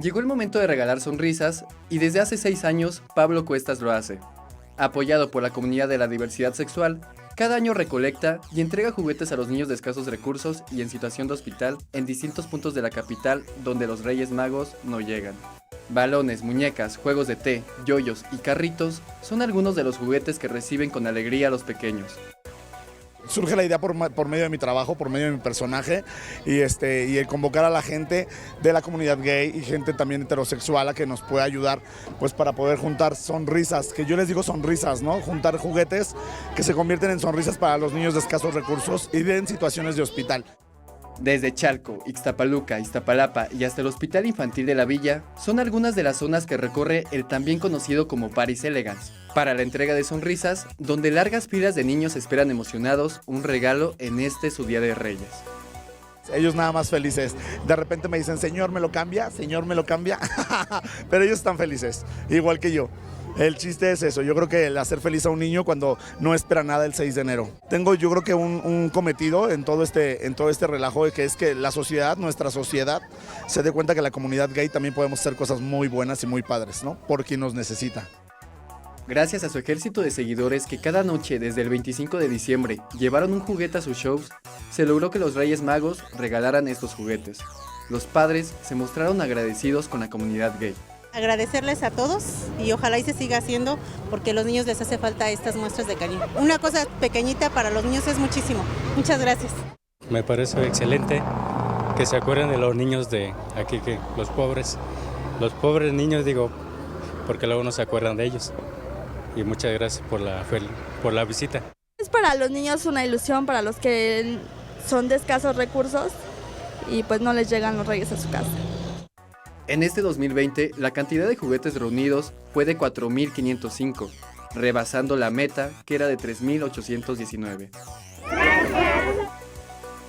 Llegó el momento de regalar sonrisas y desde hace 6 años Pablo Cuestas lo hace. Apoyado por la comunidad de la diversidad sexual, cada año recolecta y entrega juguetes a los niños de escasos recursos y en situación de hospital en distintos puntos de la capital donde los Reyes Magos no llegan. Balones, muñecas, juegos de té, yoyos y carritos son algunos de los juguetes que reciben con alegría a los pequeños. Surge la idea por medio de mi trabajo, por medio de mi personaje y el convocar a la gente de la comunidad gay y gente también heterosexual a que nos pueda ayudar pues para poder juntar sonrisas, que yo les digo sonrisas, ¿no? Juntar juguetes que se convierten en sonrisas para los niños de escasos recursos y en situaciones de hospital. Desde Chalco, Ixtapaluca, Iztapalapa y hasta el Hospital Infantil de la Villa son algunas de las zonas que recorre el también conocido como Paris Elegance, para la entrega de sonrisas, donde largas filas de niños esperan emocionados un regalo en su Día de Reyes. Ellos nada más felices. De repente me dicen, señor, ¿me lo cambia? Señor, ¿me lo cambia? Pero ellos están felices, igual que yo. El chiste es eso, yo creo que el hacer feliz a un niño cuando no espera nada el 6 de enero. Tengo yo creo que un cometido en todo este relajo, que es que la sociedad, nuestra sociedad, se dé cuenta que la comunidad gay también podemos hacer cosas muy buenas y muy padres, ¿no? Por quien nos necesita. Gracias a su ejército de seguidores que cada noche desde el 25 de diciembre llevaron un juguete a sus shows, se logró que los Reyes Magos regalaran estos juguetes. Los padres se mostraron agradecidos con la comunidad gay. Agradecerles a todos y ojalá y se siga haciendo porque a los niños les hace falta estas muestras de cariño. Una cosa pequeñita para los niños es muchísimo. Muchas gracias. Me parece excelente que se acuerden de los niños de aquí, que los pobres niños digo, porque luego no se acuerdan de ellos. Y muchas gracias por la visita. Es para los niños una ilusión, para los que son de escasos recursos y pues no les llegan los reyes a su casa. En este 2020, la cantidad de juguetes reunidos fue de 4.505, rebasando la meta que era de 3.819.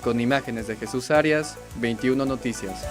Con imágenes de Jesús Arias, 21 Noticias.